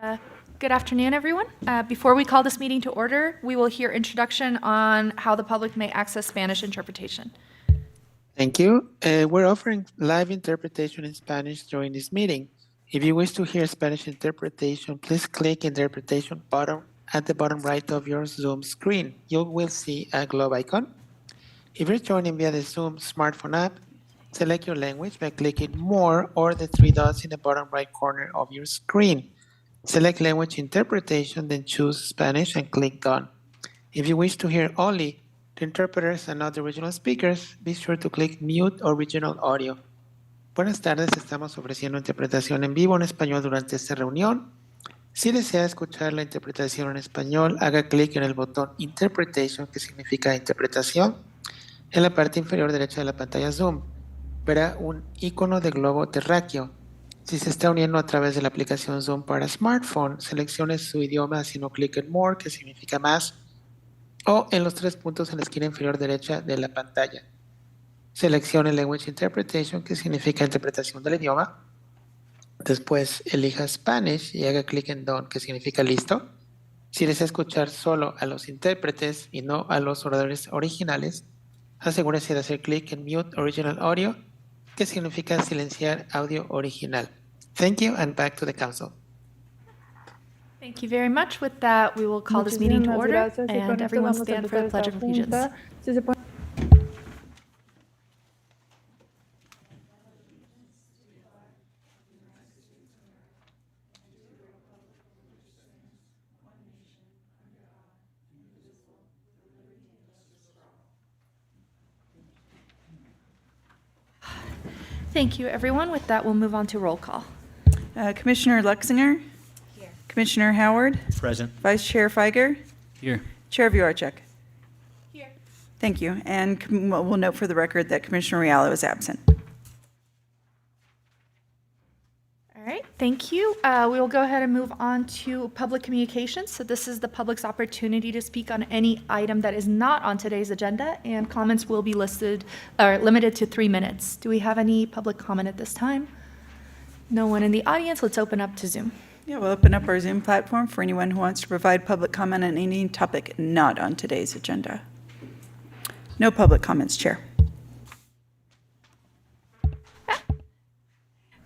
Uh, Good afternoon, everyone. Before we call this meeting to order, we will hear introduction on how the public may access Spanish interpretation. Thank you. We're offering live interpretation in Spanish during this meeting. If you wish to hear Spanish interpretation, please click interpretation button at the bottom right of your Zoom screen. You will see a globe icon. If you're joining via the Zoom smartphone app, select your language by clicking More or the three dots in the bottom right corner of your screen. Select Language Interpretation, then choose Spanish and click Done. If you wish to hear only the interpreters and not the original speakers, be sure to click Mute Original Audio. Buenas tardes, estamos ofreciendo interpretación en vivo en español durante esta reunión. Si desea escuchar la interpretación en español, haga clic en el botón Interpretation, que significa interpretación, en la parte inferior derecha de la pantalla Zoom. Verá un icono de globo terráqueo. Si se está uniendo a través de la aplicación Zoom para smartphone, seleccione su idioma haciendo clic en More, que significa más, o en los tres puntos en la esquina inferior derecha de la pantalla. Seleccione Language Interpretation, que significa interpretación del idioma. Después elija Spanish y haga clic en Done, que significa listo. Si desea escuchar solo a los intérpretes y no a los oradores originales, asegúrese de hacer clic en Mute Original Audio, que significa silenciar audio original. Thank you, and back to the council. Thank you very much. With that, we will call this meeting to order, and everyone stand for the Pledge of Allegiance. Thank you, everyone. With that, we'll move on to roll call. Commissioner Luxinger? Here. Commissioner Howard? Present. Vice Chair Feiger? Here. Chair Vuarchek? Here. Thank you. And we'll note for the record that Commissioner Riallo is absent. All right, thank you. We will go ahead and move on to public communications. So this is the public's opportunity to speak on any item that is not on today's agenda, and comments will be listed or limited to 3 minutes. Do we have any public comment at this time? No one in the audience. Let's open up to Zoom. Yeah, we'll open up our Zoom platform for anyone who wants to provide public comment on any topic not on today's agenda. No public comments, Chair.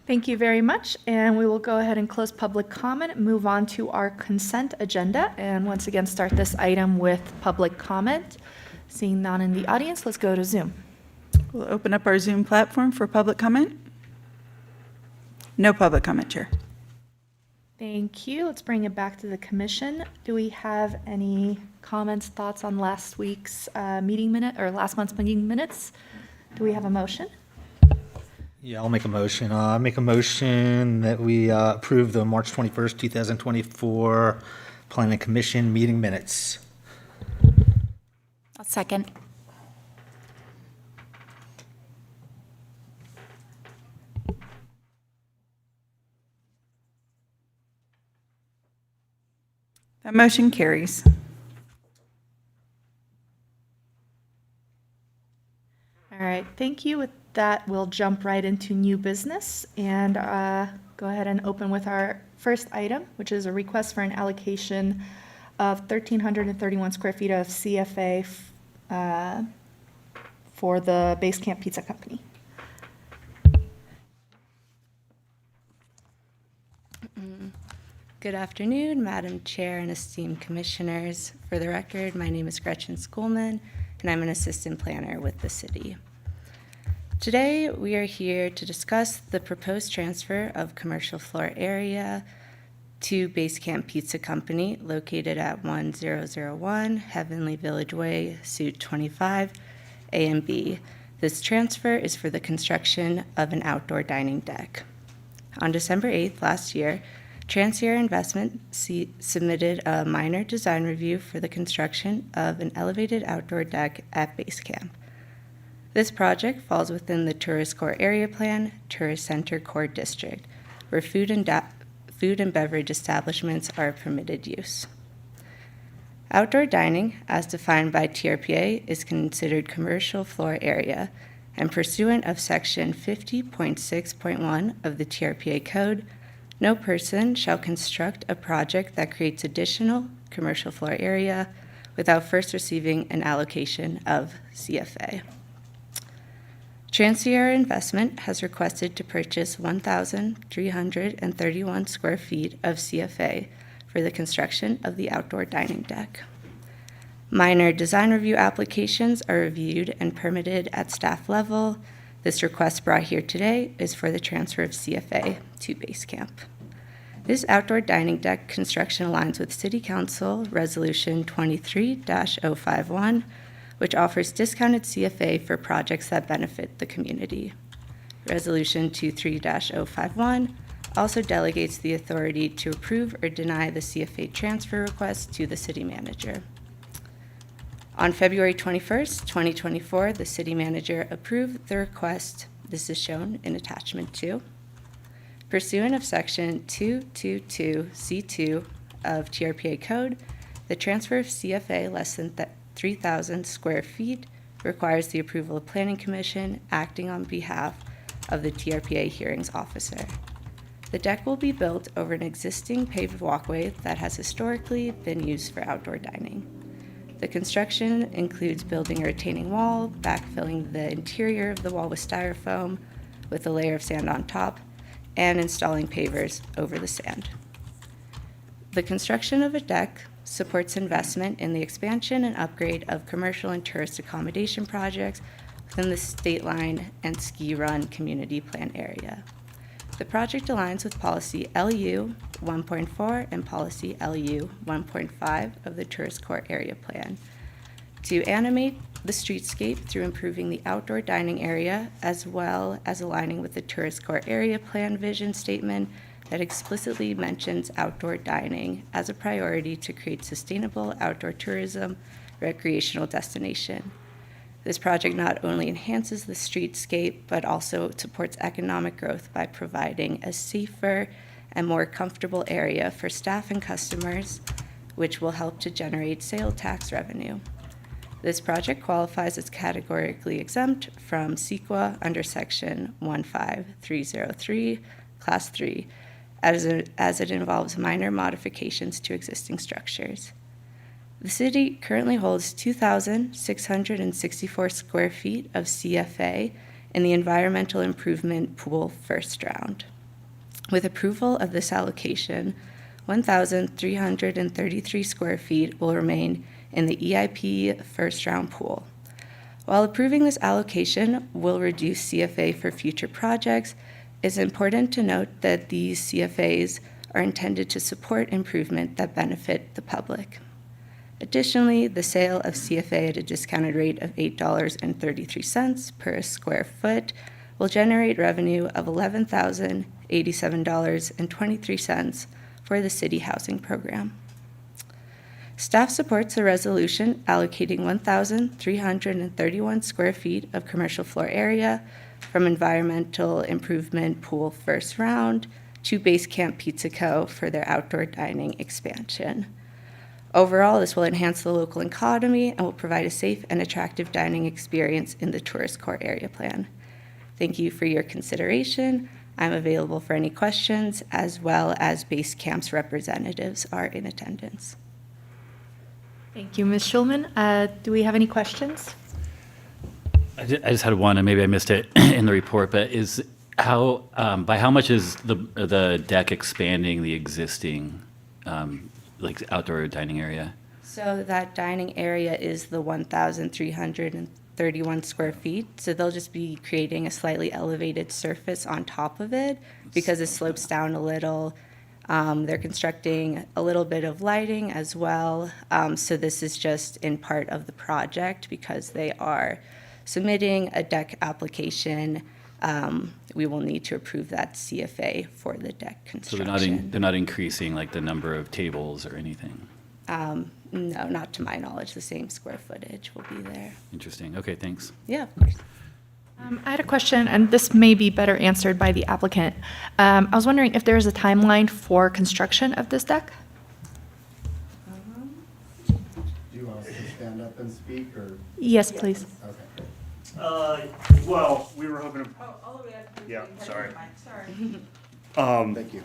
Thank you very much, and we will go ahead and close public comment, move on to our consent agenda, and once again start this item with public comment. Seeing none in the audience, let's go to Zoom. We'll open up our Zoom platform for public comment. No public comment, Chair. Thank you. Let's bring it back to the commission. Do we have any comments, thoughts on last week's meeting minute or last month's meeting minutes? Do we have a motion? Yeah, I'll make a motion. I make a motion that we approve the March 21st, 2024 Planning Commission meeting minutes. I'll second. That motion carries. All right, thank you. With that, we'll jump right into new business and go ahead and open with our first item, which is a request for an allocation of 1,331 square feet of CFA for the Base Camp Pizza Company. Good afternoon, Madam Chair and esteemed commissioners. For the record, my name is Gretchen Schoolman, and I'm an assistant planner with the city. Today, we are here to discuss the proposed transfer of commercial floor area to Base Camp Pizza Company, located at 1001 Heavenly Village Way, Suite 25, A and B. This transfer is for the construction of an outdoor dining deck. On December 8th last year, Transier Investment submitted a minor design review for the construction of an elevated outdoor deck at Base Camp. This project falls within the Tourist Core Area Plan, Tourist Center Core District, where food and beverage establishments are a permitted use. Outdoor dining, as defined by TRPA, is considered commercial floor area, and pursuant of Section 50.6.1 of the TRPA Code, No person shall construct a project that creates additional commercial floor area without first receiving an allocation of CFA. Transierra Investment has requested to purchase 1,331 square feet of CFA for the construction of the outdoor dining deck. Minor design review applications are reviewed and permitted at staff level. This request brought here today is for the transfer of CFA to Base Camp. This outdoor dining deck construction aligns with City Council Resolution 23-051, which offers discounted CFA for projects that benefit the community. Resolution 23-051 also delegates the authority to approve or deny the CFA transfer request to the city manager. On February 21st, 2024, the city manager approved the request. This is shown in attachment 2. Pursuant of section 222C2 of TRPA code, the transfer of CFA less than 3,000 square feet requires the approval of Planning Commission acting on behalf of the TRPA hearings officer. The deck will be built over an existing paved walkway that has historically been used for outdoor dining. The construction includes building a retaining wall, backfilling the interior of the wall with styrofoam with a layer of sand on top, and installing pavers over the sand. The construction of a deck supports investment in the expansion and upgrade of commercial and tourist accommodation projects within the State Line and Ski Run community plan area. The project aligns with Policy LU 1.4 and Policy LU 1.5 of the Tourist Core Area Plan to animate the streetscape through improving the outdoor dining area, as well as aligning with the Tourist Core Area Plan vision statement that explicitly mentions outdoor dining as a priority to create sustainable outdoor tourism recreational destination. This project not only enhances the streetscape, but also supports economic growth by providing a safer and more comfortable area for staff and customers, which will help to generate sales tax revenue. This project qualifies as categorically exempt from CEQA under Section 15303, Class 3, as it involves minor modifications to existing structures. The city currently holds 2,664 square feet of CFA in the Environmental Improvement Pool First Round. With approval of this allocation, 1,333 square feet will remain in the EIP First Round Pool. While approving this allocation will reduce CFA for future projects, it's important to note that these CFAs are intended to support improvement that benefit the public. Additionally, the sale of CFA at a discounted rate of $8.33 per square foot will generate revenue of $11,087.23 for the city housing program. Staff supports a resolution allocating 1,331 square feet of commercial floor area from Environmental Improvement Pool First Round to Base Camp Pizza Co. for their outdoor dining expansion. Overall, this will enhance the local economy and will provide a safe and attractive dining experience in the Tourist Core Area Plan. Thank you for your consideration. I'm available for any questions, as well as Base Camp's representatives are in attendance. Thank you, Ms. Schulman. Do we have any questions? I just had one, and maybe I missed it in the report, but by how much is the deck expanding the existing outdoor dining area? So that dining area is the 1,331 square feet. So they'll just be creating a slightly elevated surface on top of it because it slopes down a little. They're constructing a little bit of lighting as well. So this is just in part of the project because they are submitting a deck application. We will need to approve that CFA for the deck So construction. they're not increasing like the number of tables or anything? No, not to my knowledge. The same square footage will be there. Interesting. Okay, thanks. Yeah, of course. I had a question, and this may be better answered by the applicant. I was wondering if there is a timeline for construction of this deck? Do you want us to stand up and speak, or? Yes, please. Okay. Well, we were hoping to. Oh, all the way up. Yeah, sorry. Thank you.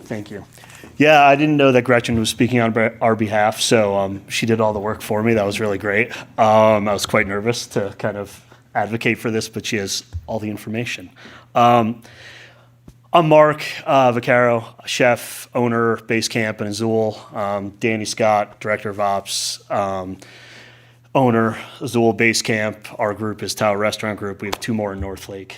Thank you. Yeah, I didn't know that Gretchen was speaking on our behalf, so she did all the work for me. That was really great. I was quite nervous to kind of advocate for this, but she has all the information. I'm Mark Vaccaro, chef, owner, Base Camp in Azul. Danny Scott, director of ops, owner, Azul Base Camp. Our group is Tahoe Restaurant Group. We have 2 more in Northlake.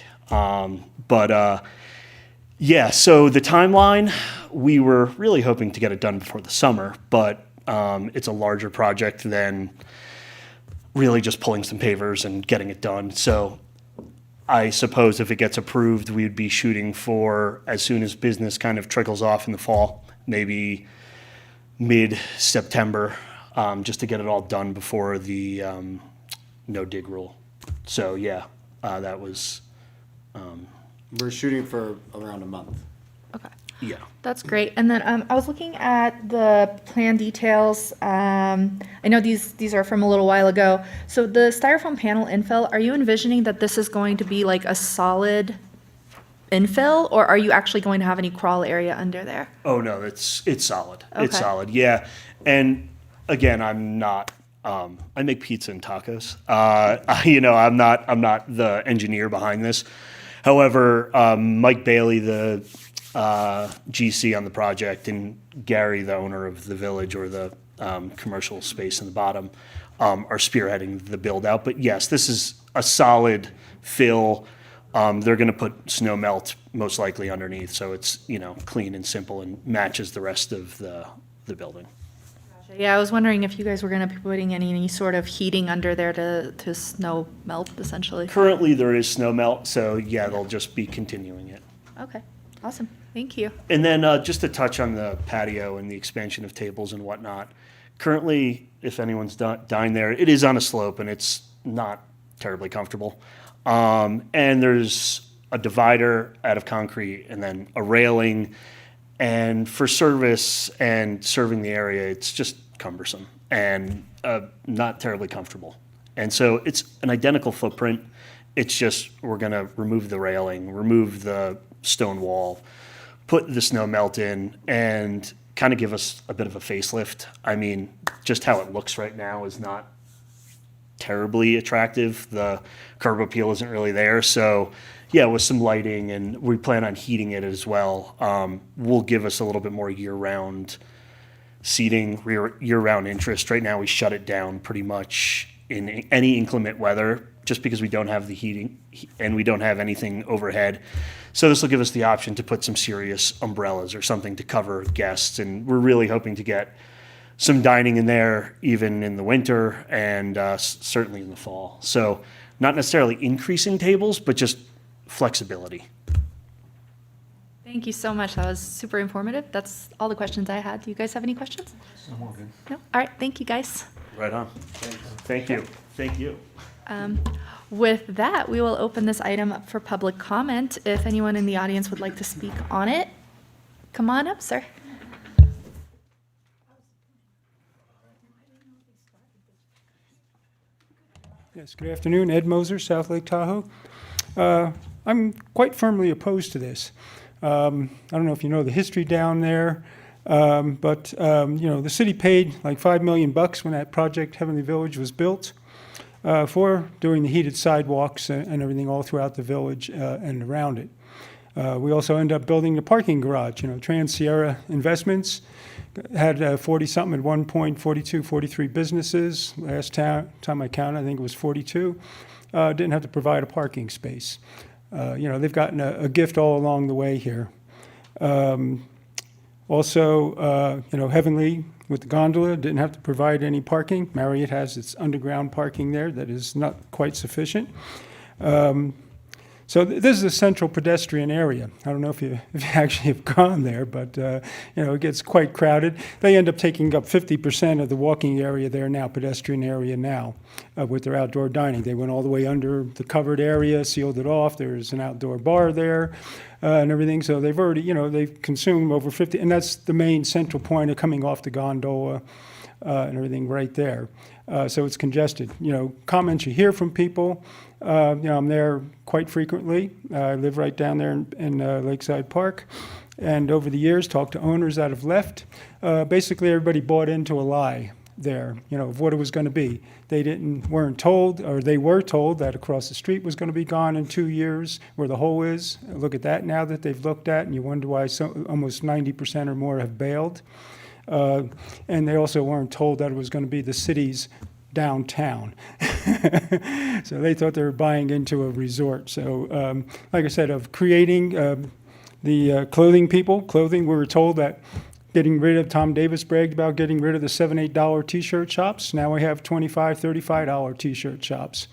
Yeah, so the timeline, we were really hoping to get it done before the summer, but it's a larger project than really just pulling some pavers and getting it done. So I suppose if it gets approved, we'd be shooting for as soon as business kind of trickles off in the fall, maybe mid-September, just to get it all done before the no dig rule. So yeah, that was, We're shooting for around a month. Okay. yeah. That's great. And then I was looking at the plan details. I know these are from a little while ago. So the styrofoam panel infill, are you envisioning that this is going to be like a solid infill, or are you actually going to have any crawl area under there? Oh no, it's solid. Okay. It's solid. Yeah. And again, I'm not I make pizza and tacos. I'm not the engineer behind this. However, Mike Bailey, the GC on the project, and Gary, the owner of the village or the commercial space in the bottom, are spearheading the build out. But yes, this is a solid fill. They're going to put snow melt most likely underneath, so it's clean and simple and matches the rest of the building. Yeah, I was wondering if you guys were going to be putting any sort of heating under there to snow melt, essentially. Currently, there is snow melt, so yeah, they'll just be continuing it. Okay, awesome. Thank you. And then just to touch on the patio and the expansion of tables and whatnot, currently, if anyone's dined there, it is on a slope and it's not terribly comfortable. And there's a divider out of concrete and then a railing. And for service and serving the area, it's just cumbersome and not terribly comfortable. And so it's an identical footprint. It's just we're going to remove the railing, remove the stone wall, put the snow melt in, and kind of give us a bit of a facelift. I mean, just how it looks right now is not terribly attractive. The curb appeal isn't really there. So yeah, with some lighting, and we plan on heating it as well, will give us a little bit more year-round seating, year-round interest. Right now, we shut it down pretty much in any inclement weather, just because we don't have the heating and we don't have anything overhead. So this will give us the option to put some serious umbrellas or something to cover guests, and we're really hoping to get some dining in there even in the winter and certainly in the fall. So not necessarily increasing tables, but just flexibility. Thank you so much. That was super informative. That's all the questions I had. Do you guys have any questions? I'm all good. No? All right, thank you, guys. Right on. Thank you. Thank you. With that, we will open this item up for public comment. If anyone in the audience would like to speak on it, come on up, sir. Yes, good afternoon. Ed Moser, South Lake Tahoe. I'm quite firmly opposed to this. I don't know if you know the history down there, but the city paid like $5 million when that project, Heavenly Village, was built for doing the heated sidewalks and everything all throughout the village and around it. We also ended up building the parking garage. Trans Sierra Investments had 40-something at one point, 42, 43 businesses. Last time I counted, I think it was 42. Didn't have to provide a parking space. They've gotten a gift all along the way here. Also, Heavenly with the gondola didn't have to provide any parking. Marriott has its underground parking there that is not quite sufficient. So this is a central pedestrian area. I don't know if you actually have gone there, but it gets quite crowded. They end up taking up 50% of the walking area there now, pedestrian area now, with their outdoor dining. They went all the way under the covered area, sealed it off. There's an outdoor bar there and everything. So they've already, they've consumed over 50, and that's the main central point of coming off the gondola and everything right there. So it's congested. Comments you hear from people. I'm there quite frequently. I live right down there in Lakeside Park. And over the years, talked to owners that have left. Basically, everybody bought into a lie there, of what it was going to be. Weren't told, or they were told that across the street was going to be gone in 2 years, where the hole is. Look at that now that they've looked at, and you wonder why almost 90% or more have bailed. And they also weren't told that it was going to be the city's downtown. So they thought they were buying into a resort. So, like I said, of creating the clothing, we were told that getting rid of, Tom Davis bragged about getting rid of the $7, $8 t-shirt shops. Now we have $25, $35 t-shirt shops.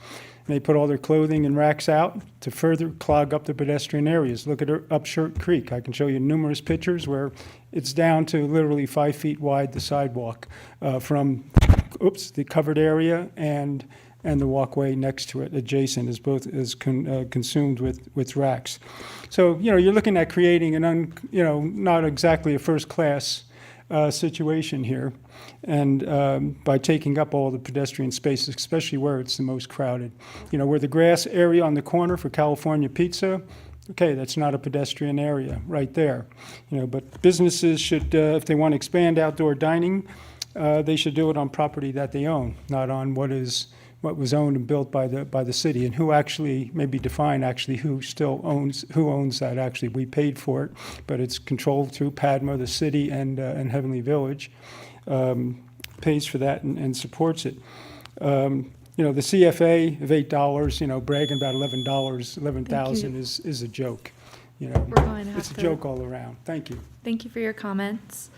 And they put all their clothing in racks out to further clog up the pedestrian areas. Look at Upshurt Creek. I can show you numerous pictures where it's down to literally 5 feet wide, the sidewalk, from the covered area and the walkway next to it, adjacent, is consumed with racks. So, you're looking at creating not exactly a first-class situation here, and by taking up all the pedestrian spaces, especially where it's the most crowded. Where the grass area on the corner for California Pizza, okay, that's not a pedestrian area right there. But businesses should, if they want to expand outdoor dining, they should do it on property that they own, not on what was owned and built by the city, and who actually, maybe define actually who owns that actually. We paid for it, but it's controlled through PADMA, the city, and Heavenly Village pays for that and supports it. The CFA of $8, bragging about $11,000 is a joke. We're going to have It's a to- joke all around. Thank you. Thank you for your comments.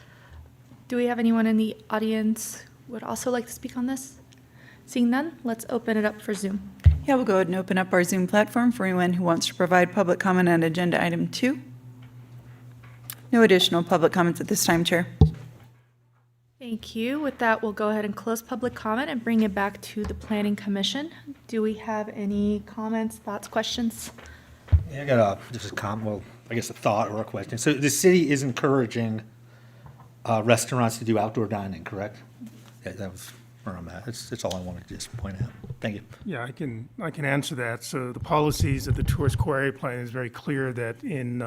Do we have anyone in the audience who would also like to speak on this? Seeing none, let's open it up for Zoom. Yeah, we'll go ahead and open up our Zoom platform for anyone who wants to provide public comment on agenda item 2. No additional public comments at this time, Chair. Thank you. With that, we'll go ahead and close public comment and bring it back to the Planning Commission. Do we have any comments, thoughts, questions? Yeah, I got just a comment, well, I guess a thought or a question. So the city is encouraging restaurants to do outdoor dining, correct? Yeah, that was where I'm at. That's all I wanted to just point out. Thank you. Yeah, I can answer that. So the policies of the tourist core area plan is very clear that in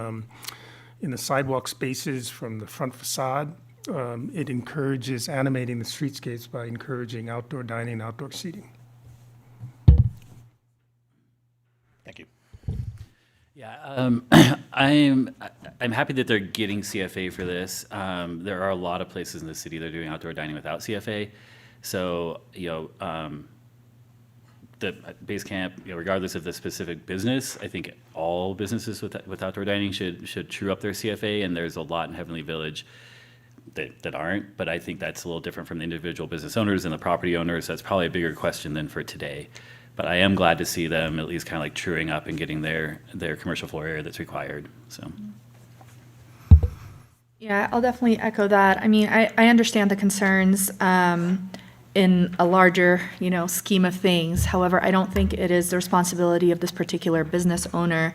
the sidewalk spaces from the front facade, it encourages animating the streetscapes by encouraging outdoor dining, outdoor seating. Thank you. Yeah, I'm happy that they're getting CFA for this. There are a lot of places in the city that are doing outdoor dining without CFA. So, the base camp, regardless of the specific business, I think all businesses with outdoor dining should true up their CFA, and there's a lot in Heavenly Village that aren't, but I think that's a little different from the individual business owners and the property owners. That's probably a bigger question than for today. But I am glad to see them at least kind of like truing up and getting their commercial floor area that's required, so. Yeah, I'll definitely echo that. I mean, I understand the concerns in a larger, scheme of things. However, I don't think it is the responsibility of this particular business owner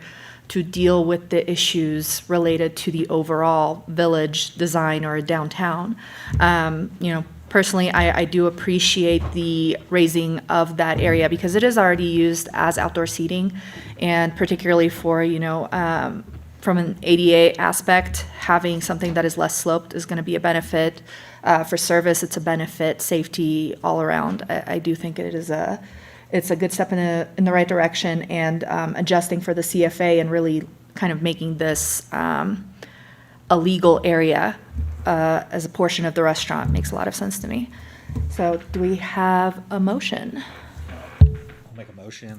to deal with the issues related to the overall village design or downtown. Personally, I do appreciate the raising of that area because it is already used as outdoor seating, and particularly for, from an ADA aspect, having something that is less sloped is going to be a benefit. For service, it's a benefit, safety all around. I do think it's a good step in the right direction, and adjusting for the CFA and really kind of making this a legal area as a portion of the restaurant makes a lot of sense to me. So do we have a motion? I'll make a motion.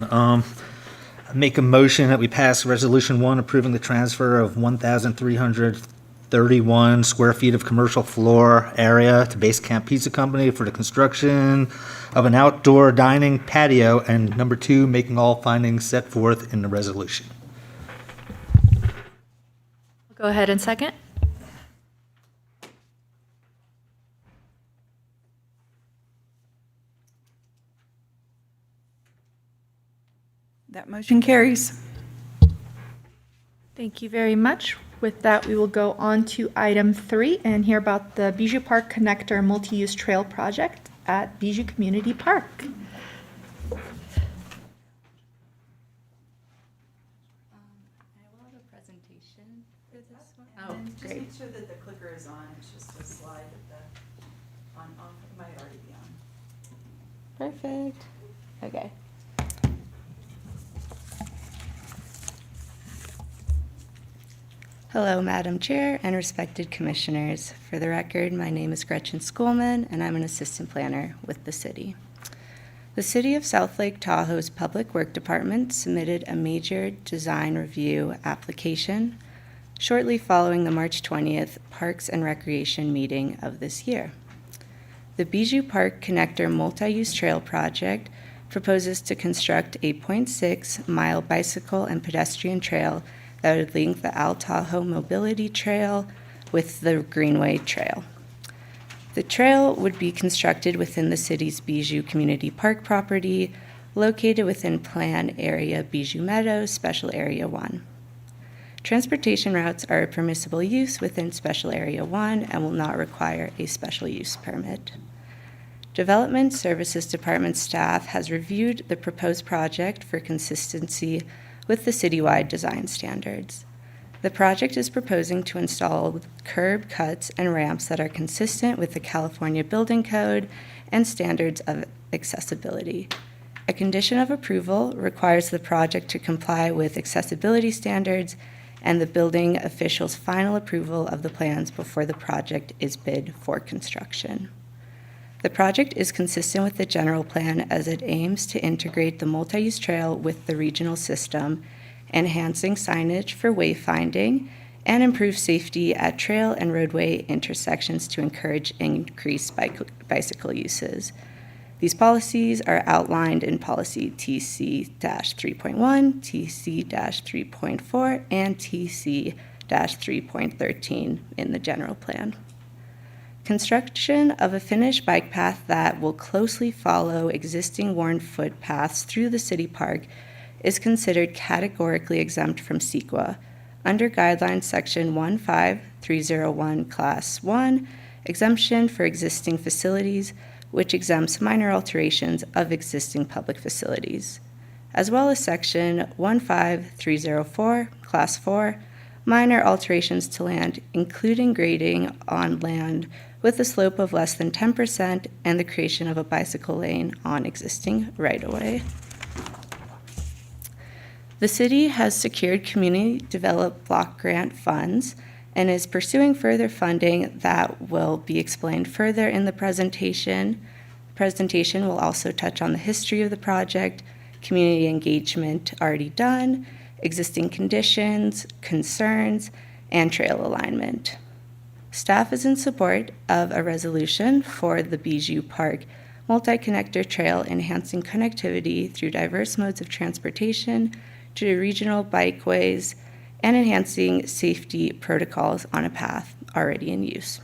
Make a motion that we pass Resolution 1 approving the transfer of 1,331 square feet of commercial floor area to Base Camp Pizza Company for the construction of an outdoor dining patio, and number 2, making all findings set forth in the resolution. Go ahead and second. That motion carries. Thank you very much. With that, we will go on to item 3 and hear about the Bijou Park Connector Multi-Use Trail Project at Bijou Community Park. I will have a presentation presentation for this one? Oh, Just great. make sure that the clicker is on. It's just a slide on off. It might already be on. Perfect. Okay. Hello, Madam Chair and respected commissioners. For the record, my name is Gretchen Schoolman, and I'm an assistant planner with the city. The City of South Lake Tahoe's Public Work Department submitted a major design review application shortly following the March 20th Parks and Recreation meeting of this year. The Bijou Park Connector Multi-Use Trail Project proposes to construct a 0.6-mile bicycle and pedestrian trail that would link the Al Tahoe Mobility Trail with the Greenway Trail. The trail would be constructed within the city's Bijou Community Park property, located within Plan Area Bijou Meadows, Special Area 1. Transportation routes are a permissible use within Special Area 1 and will not require a special use permit. Development Services Department staff has reviewed the proposed project for consistency with the citywide design standards. The project is proposing to install curb cuts and ramps that are consistent with the California Building Code and standards of accessibility. A condition of approval requires the project to comply with accessibility standards and the building official's final approval of the plans before the project is bid for construction. The project is consistent with the general plan as it aims to integrate the multi-use trail with the regional system, enhancing signage for wayfinding, and improve safety at trail and roadway intersections to encourage increased bicycle uses. These policies are outlined in Policy TC-3.1, TC-3.4, and TC-3.13 in the general plan. Construction of a finished bike path that will closely follow existing worn footpaths through the city park is considered categorically exempt from CEQA under Guidelines Section 15301 Class 1, exemption for existing facilities, which exempts minor alterations of existing public facilities, as well as Section 15304 Class 4, minor alterations to land, including grading on land with a slope of less than 10% and the creation of a bicycle lane on existing right-of-way. The city has secured community developed block grant funds and is pursuing further funding that will be explained further in the presentation. The presentation will also touch on the history of the project, community engagement already done, existing conditions, concerns, and trail alignment. Staff is in support of a resolution for the Bijou Park multi-connector trail enhancing connectivity through diverse modes of transportation to regional bikeways and enhancing safety protocols on a path already in use.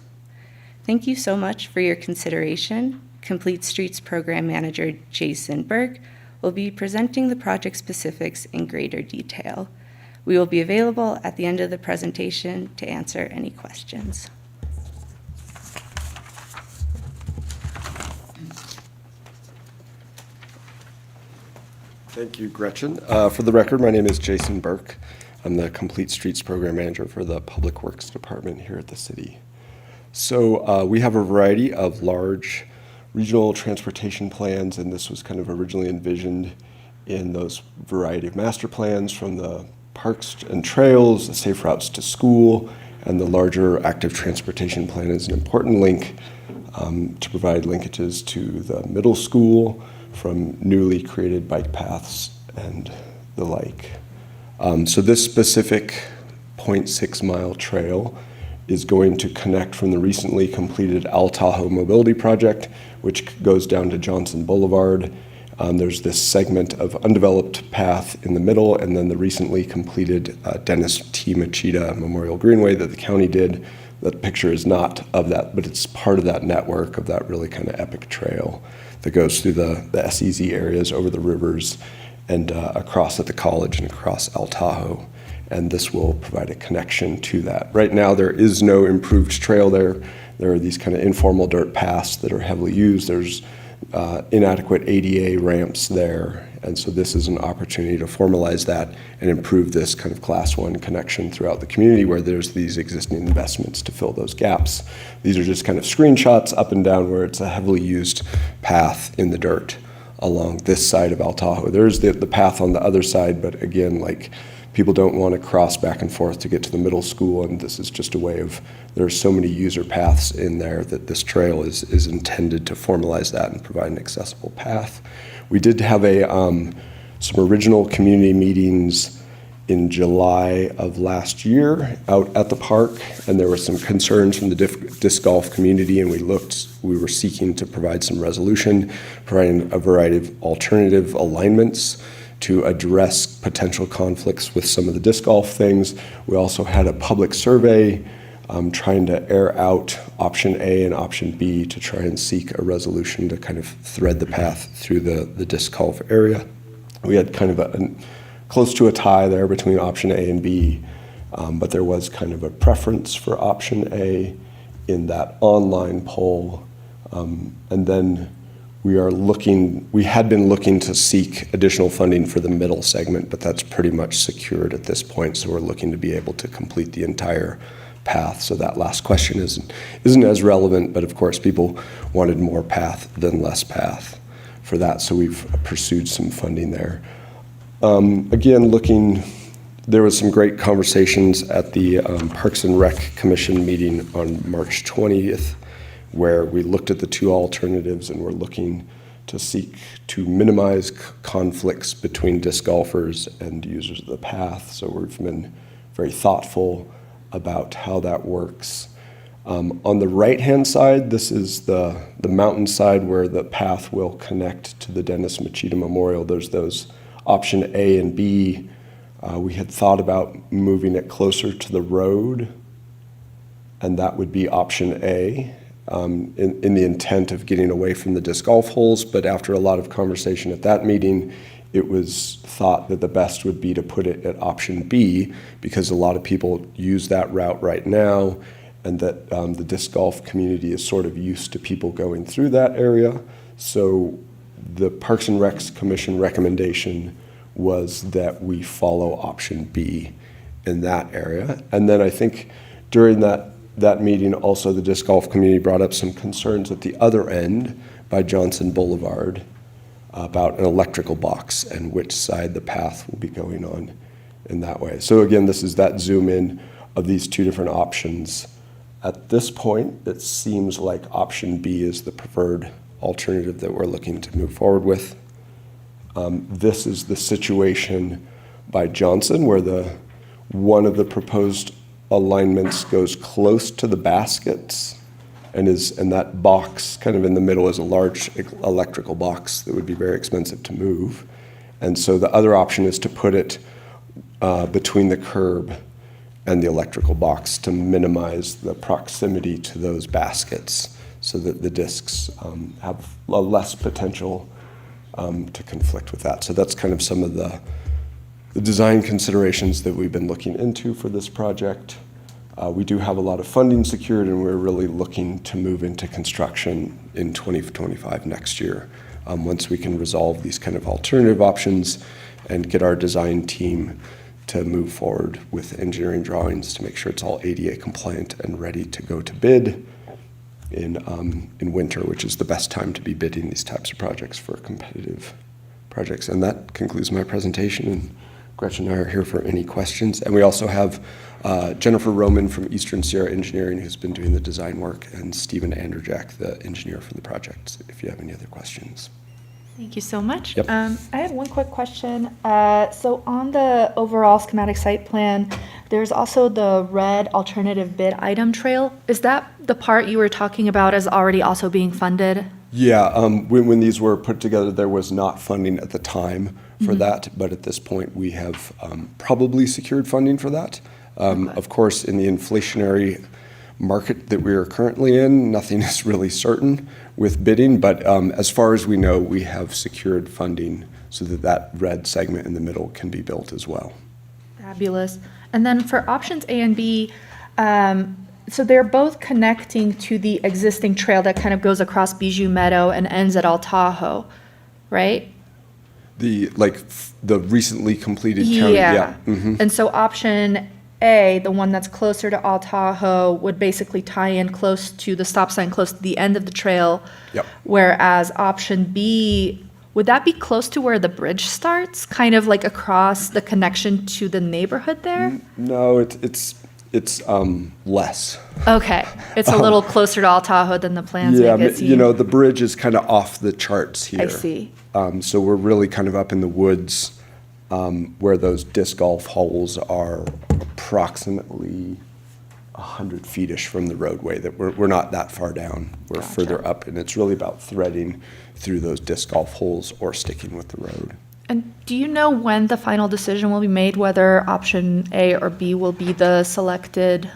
Thank you so much for your consideration. Complete Streets Program Manager Jason Burke will be presenting the project specifics in greater detail. We will be available at the end of the presentation to answer any questions. Thank you, Gretchen. For the record, my name is Jason Burke. I'm the Complete Streets Program Manager for the Public Works Department here at the city. So we have a variety of large regional transportation plans, and this was kind of originally envisioned in those variety of master plans from the parks and trails, the safe routes to school, and the larger active transportation plan is an important link to provide linkages to the middle school from newly created bike paths and the like. So this specific 0.6 mile trail is going to connect from the recently completed Al Tahoe Mobility Project, which goes down to Johnson Boulevard. There's this segment of undeveloped path in the middle, and then the recently completed Dennis T. Machida Memorial Greenway that the county did. That picture is not of that, but it's part of that network of that really kind of epic trail that goes through the SEZ areas, over the rivers, and across at the college and across Al Tahoe. And this will provide a connection to that. Right now, there is no improved trail there. There are these kind of informal dirt paths that are heavily used. There's inadequate ADA ramps there. And so this is an opportunity to formalize that and improve this kind of class 1 connection throughout the community where there's these existing investments to fill those gaps. These are just kind of screenshots up and down where it's a heavily used path in the dirt along this side of Tahoe. There's the path on the other side, but again, like, people don't want to cross back and forth to get to the middle school, and this is just a way of, there's so many user paths in there that this trail is intended to formalize that and provide an accessible path. We did have some original community meetings in July of last year out at the park, and there were some concerns from the disc golf community, and we were seeking to provide some resolution, providing a variety of alternative alignments to address potential conflicts with some of the disc golf things. We also had a public survey trying to air out option A and option B to try and seek a resolution to kind of thread the path through the disc golf area. We had kind of close to a tie there between option A and B, but there was kind of a preference for option A in that online poll. And then we had been looking to seek additional funding for the middle segment, but that's pretty much secured at this point. So we're looking to be able to complete the entire path. So that last question isn't as relevant, but of course people wanted more path than less path for that. So we've pursued some funding there. Again, there was some great conversations at the Parks and Rec Commission meeting on March 20th, where we looked at the two alternatives and we're looking to seek to minimize conflicts between disc golfers and users of the path. So we've been very thoughtful about how that works. On the right-hand side, this is the mountainside where the path will connect to the Dennis Machida Memorial. There's those option A and B. We had thought about moving it closer to the road, and that would be option A. In the intent of getting away from the disc golf holes, but after a lot of conversation at that meeting, it was thought that the best would be to put it at option B because a lot of people use that route right now, and that the disc golf community is sort of used to people going through that area. So the Parks and Recs Commission recommendation was that we follow option B in that area. And then I think during that meeting, also the disc golf community brought up some concerns at the other end by Johnson Boulevard about an electrical box and which side the path will be going on in that way. So again, this is that zoom in of these two different options. At this point, it seems like option B is the preferred alternative that we're looking to move forward with. This is the situation by Johnson where one of the proposed alignments goes close to the baskets and that box kind of in the middle is a large electrical box that would be very expensive to move. And so the other option is to put it between the curb and the electrical box to minimize the proximity to those baskets so that the discs have a less potential to conflict with that. So that's kind of some of the design considerations that we've been looking into for this project. We do have a lot of funding secured, and we're really looking to move into construction in 2025 next year, once we can resolve these kind of alternative options and get our design team to move forward with engineering drawings to make sure it's all ADA compliant and ready to go to bid in winter, which is the best time to be bidding these types of projects for competitive projects. And that concludes my presentation, and Gretchen and I are here for any questions. And we also have Jennifer Roman from Eastern Sierra Engineering, who's been doing the design work, and Stephen Anderjack, the engineer for the project, if you have any other questions. Thank you so much. Yep. I had one quick question. So on the overall schematic site plan, there's also the red alternative bid item trail. Is that the part you were talking about as already also being funded? Yeah, when these were put together, there was not funding at the time for that, but at this point we have probably secured funding for that. Of course, in the inflationary market that we are currently in, nothing is really certain with bidding, but as far as we know, we have secured funding so that red segment in the middle can be built as well. Fabulous. And then for options A and B, So they're both connecting to the existing trail that kind of goes across Bijou Meadow and ends at Al Tahoe, right? The recently completed county, yeah. Mhm. And so option A, the one that's closer to Al Tahoe, would basically tie in close to the stop sign, close to the end of the trail. Yep. Whereas option B, would that be close to where the bridge starts? Kind of like across the connection to the neighborhood there? No, it's less. Okay, it's a little closer to Al Tahoe than the plans Yeah, make it seem. you know, the bridge is kind of off the charts here. I see. So we're really kind of up in the woods where those disc golf holes are approximately 100 feet-ish from the roadway. That we're not that far down. We're Gotcha. further up, and it's really about threading through those disc golf holes or sticking with the road. And do you know when the final decision will be made, whether option A or B will be the selected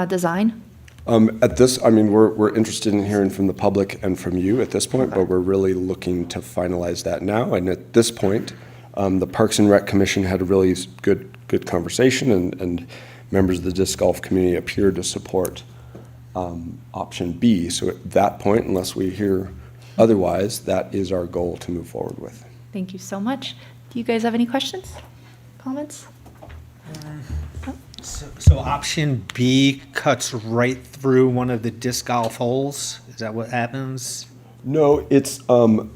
design? At this, I mean, we're interested in hearing from the public and from you at this point, but we're really looking to finalize that now. And at this point, the Parks and Rec Commission had a really good conversation, and members of the disc golf community appear to support option B. So at that point, unless we hear otherwise, that is our goal to move forward with. Thank you so much. Do you guys have any questions, comments? So option B cuts right through one of the disc golf holes? Is that what happens? No, it's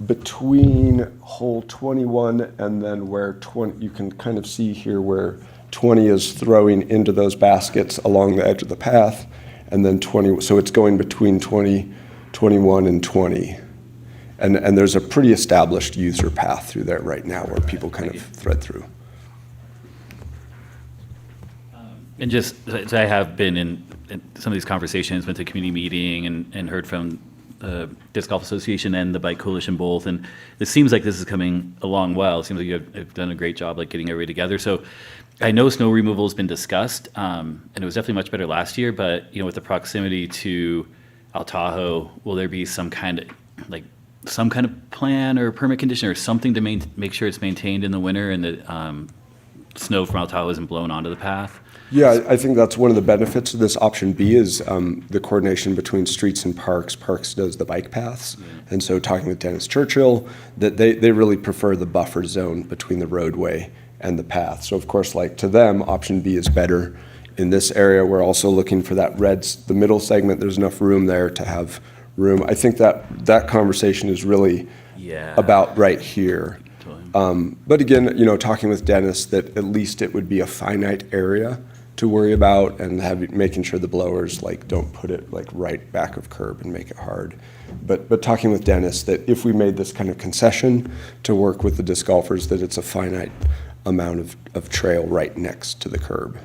between hole 21 and then where 20, you can kind of see here where 20 is throwing into those baskets along the edge of the path, and then 20, so it's going between 20, 21, and 20. And there's a pretty established user path through there right now where people kind of thread through. And just, so I have been in some of these conversations, went to a community meeting and heard from the Disc Golf Association and the Bike Coalition both, and it seems like this is coming along well. It seems like you've done a great job like getting everybody together. So I know snow removal has been discussed, and it was definitely much better last year, but with the proximity to Al Tahoe, will there be some kind of plan or permit condition or something to make sure it's maintained in the winter and that snow from Al Tahoe isn't blown onto the path? Yeah, I think that's one of the benefits of this option B is the coordination between streets and parks. Parks does the bike paths. And so talking with Dennis Churchill, that they really prefer the buffer zone between the roadway and the path. So of course, like to them, option B is better. In this area, we're also looking for that the middle segment, there's enough room there to have room. I think that conversation is really about right here. But again, talking with Dennis, that at least it would be a finite area to worry about, and making sure the blowers don't put it right back of curb and make it hard. But talking with Dennis, that if we made this kind of concession to work with the disc golfers, that it's a finite amount of trail right next to the curb.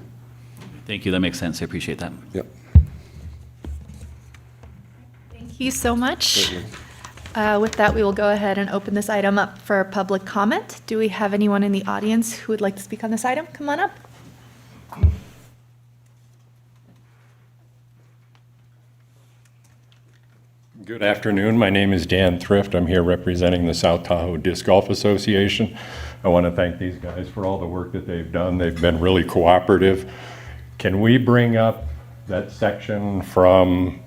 Thank you, that makes sense. I appreciate that. Yep. Thank you so much. Certainly. With that, we will go ahead and open this item up for public comment. Do we have anyone in the audience who would like to speak on this item? Come on up. Good afternoon. My name is Dan Thrift. I'm here representing the South Tahoe Disc Golf Association. I want to thank these guys for all the work that they've done. They've been really cooperative. Can we bring up that section from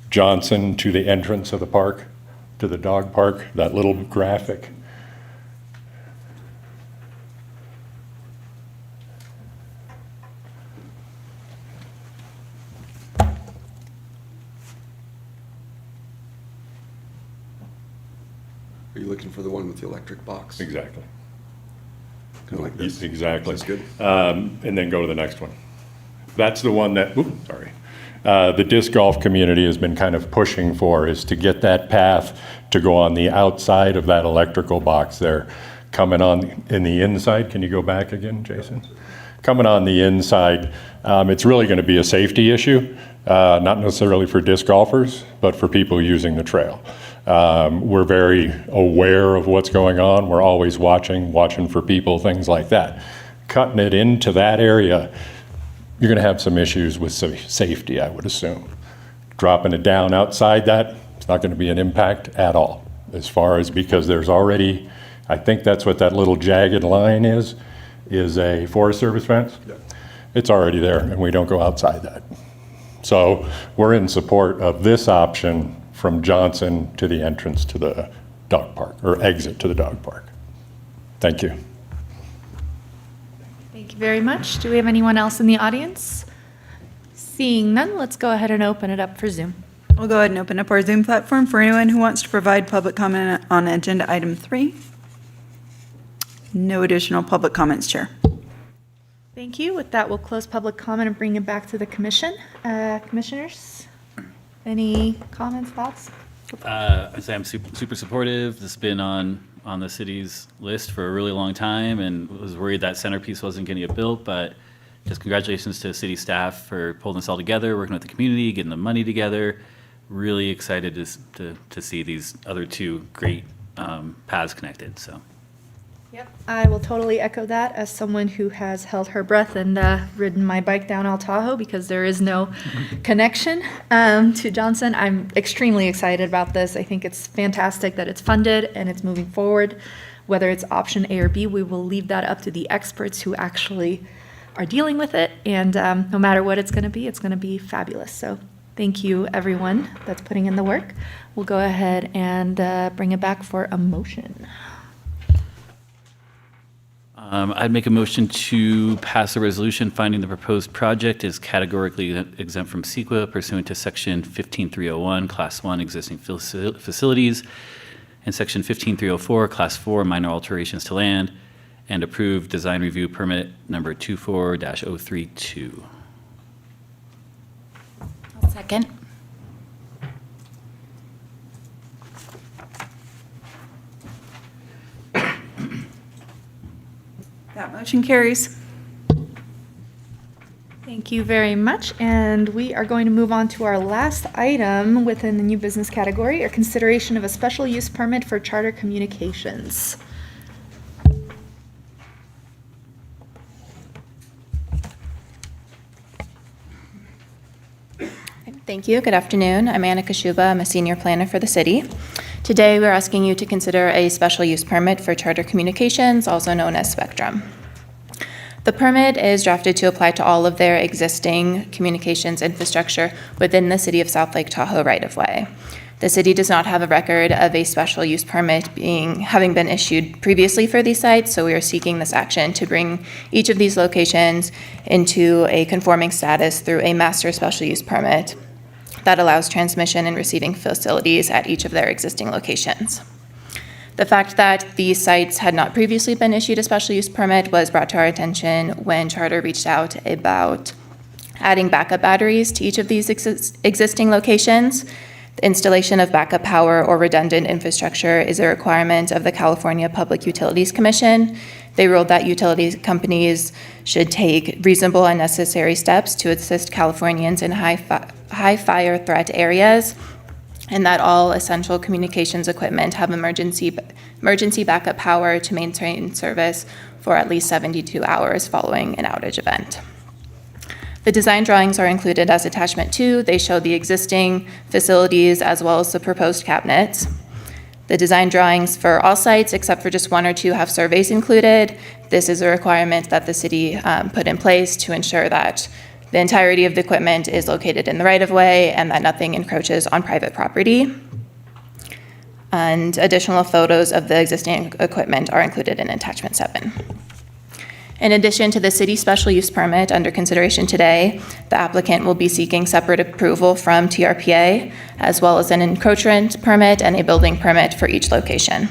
Johnson to the entrance of the park, to the dog park, that little graphic? Are you looking for the one with the electric box? Exactly. Kind of like this? Exactly. That's good. And then go to the next one. That's the one that, the disc golf community has been kind of pushing for, is to get that path to go on the outside of that electrical box there. Coming on in the inside, can you go back again, Jason? Coming on the inside, it's really going to be a safety issue, not necessarily for disc golfers, but for people using the trail. We're very aware of what's going on. We're always watching for people, things like that. Cutting it into that area, you're going to have some issues with safety, I would assume. Dropping it down outside that, it's not going to be an impact at all, as far as, because there's already, I think that's what that little jagged line is a Forest Service fence. Yeah. It's already there, and we don't go outside that. So we're in support of this option from Johnson to the entrance to the dog park, or exit to the dog park. Thank you. Thank you very much. Do we have anyone else in the audience? Seeing none, let's go ahead and open it up for Zoom. We'll go ahead and open up our Zoom platform for anyone who wants to provide public comment on agenda item 3. No additional public comments, Chair. Thank you. With that, we'll close public comment and bring it back to the commission. Commissioners, any comments, thoughts? I'd say I'm super supportive. This has been on the city's list for a really long time, and was worried that centerpiece wasn't going to get built, but just congratulations to city staff for pulling this all together, working with the community, getting the money together. Really excited to see these other two great paths connected, so. Yep, I will totally echo that as someone who has held her breath and ridden my bike down El Tahoe because there is no connection to Johnson. I'm extremely excited about this. I think it's fantastic that it's funded and it's moving forward. Whether it's option A or B, we will leave that up to the experts who actually are dealing with it. And no matter what it's going to be fabulous. So thank you, everyone that's putting in the work. We'll go ahead and bring it back for a motion. I'd make a motion to pass a resolution finding the proposed project is categorically exempt from CEQA pursuant to Section 15301, Class 1, existing facilities, and Section 15304, Class 4, minor alterations to land, and approve design review permit number 24-032. Second. That motion carries. Thank you very much. And we are going to move on to our last item within the new business category, or consideration of a special use permit for charter communications. Thank you. Good afternoon. I'm Anna Kashuba. I'm a senior planner for the city. Today, we're asking you to consider a special use permit for charter communications, also known as Spectrum. The permit is drafted to apply to all of their existing communications infrastructure within the city of South Lake Tahoe right-of-way. The city does not have a record of a special use permit having been issued previously for these sites, so we are seeking this action to bring each of these locations into a conforming status through a master special use permit that allows transmission and receiving facilities at each of their existing locations. The fact that these sites had not previously been issued a special use permit was brought to our attention when Charter reached out about adding backup batteries to each of these existing locations. The installation of backup power or redundant infrastructure is a requirement of the California Public Utilities Commission. They ruled that utility companies should take reasonable and necessary steps to assist Californians in high fire threat areas, and that all essential communications equipment have emergency backup power to maintain service for at least 72 hours following an outage event. The design drawings are included as attachment 2. They show the existing facilities as well as the proposed cabinets. The design drawings for all sites, except for just 1 or 2, have surveys included. This is a requirement that the city put in place to ensure that the entirety of the equipment is located in the right-of-way and that nothing encroaches on private property. And additional photos of the existing equipment are included in attachment 7. In addition to the city special use permit under consideration today, the applicant will be seeking separate approval from TRPA, as well as an encroachment permit and a building permit for each location.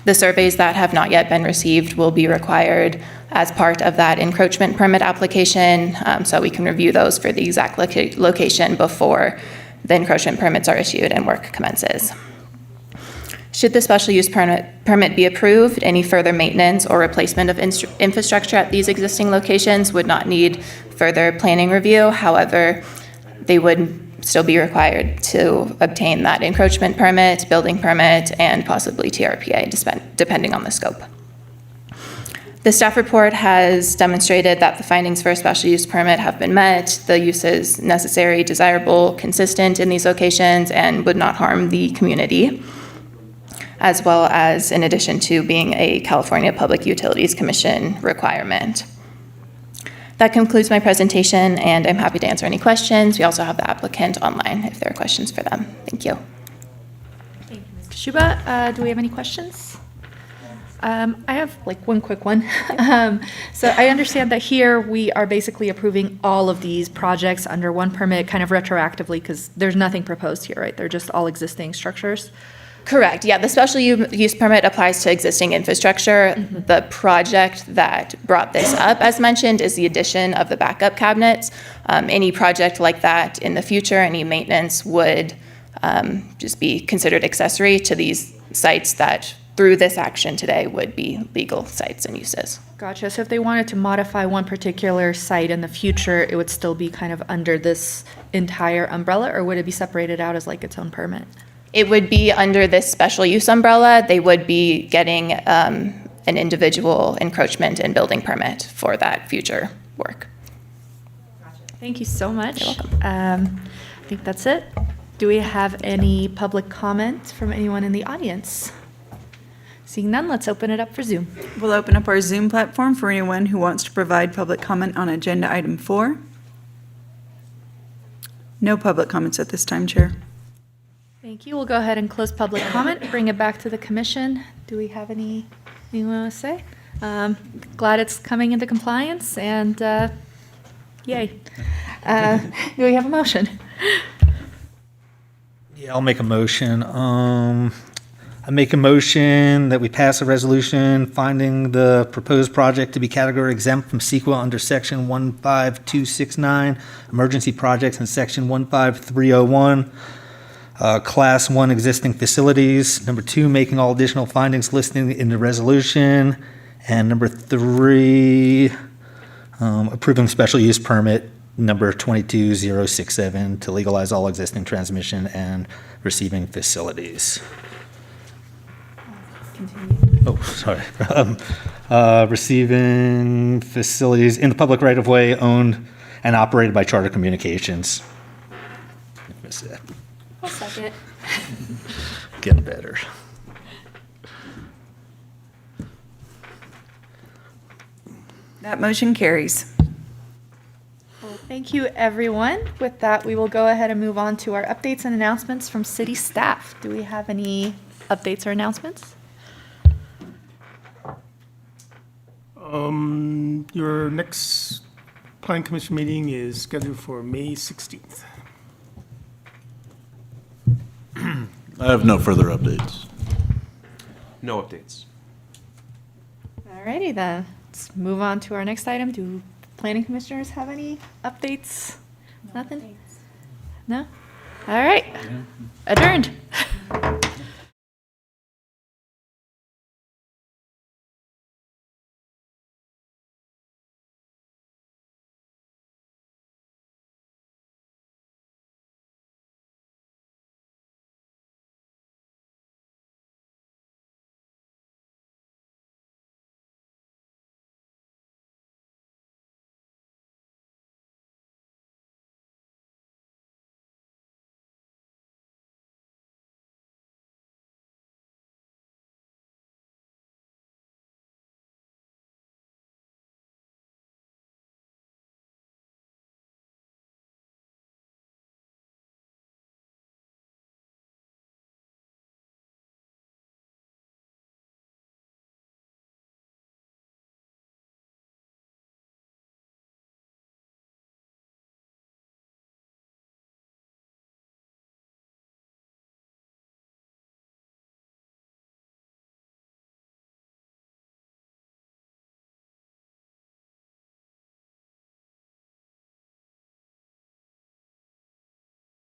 The surveys that have not yet been received will be required as part of that encroachment permit application, so we can review those for the exact location before the encroachment permits are issued and work commences. Should the special use permit be approved, any further maintenance or replacement of infrastructure at these existing locations would not need further planning review. However, they would still be required to obtain that encroachment permit, building permit, and possibly TRPA, depending on the scope. The staff report has demonstrated that the findings for a special use permit have been met. The use is necessary, desirable, consistent in these locations, and would not harm the community, as well as in addition to being a California Public Utilities Commission requirement. That concludes my presentation, and I'm happy to answer any questions. We also have the applicant online if there are questions for them. Thank you. Thank you, Ms. Kashuba. Do we have any questions? I have like one quick one. So I understand that here we are basically approving all of these projects under one permit kind of retroactively because there's nothing proposed here, right? They're just all existing structures. Correct. Yeah, the special use permit applies to existing infrastructure. The project that brought this up, as mentioned, is the addition of the backup cabinets. Any project like that in the future, any maintenance would just be considered accessory to these sites that, through this action today, would be legal sites and uses. Gotcha. So if they wanted to modify one particular site in the future, it would still be kind of under this entire umbrella, or would it be separated out as like its own permit? It would be under this special use umbrella. They would be getting an individual encroachment and building permit for that future work. Thank you so much. You're I think that's it. Do we have any public comment from anyone in the audience? Seeing none, let's open it up for Zoom. We'll open up our Zoom platform for anyone who wants to provide public comment on agenda item 4. No public comments at this time, Chair. Thank you. We'll go ahead and close public comment, bring it back to the commission. Do we have anything we want to say? Glad it's coming into compliance, and yay. Do we have a motion? Yeah, I'll make a motion. I make a motion that we pass a resolution finding the proposed project to be category exempt from CEQA under section 15269, emergency projects, and section 15301. Class 1 existing facilities. Number 2, making all additional findings listed in the resolution. And number 3, approving special use permit number 22067 to legalize all existing transmission and receiving facilities. Oh, sorry. Receiving facilities in the public right-of-way owned and operated by Charter Communications. Missed that. I'll second. Getting better. That motion carries. Well, thank you, everyone. With that, we will go ahead and move on to our updates and announcements from city staff. Do we have any updates or announcements? Your next Plan Commission meeting is scheduled for May 16th. I have no further updates. No updates. Alrighty then, let's move on to our next item. Do planning commissioners have any updates? Nothing? No? All right, adjourned.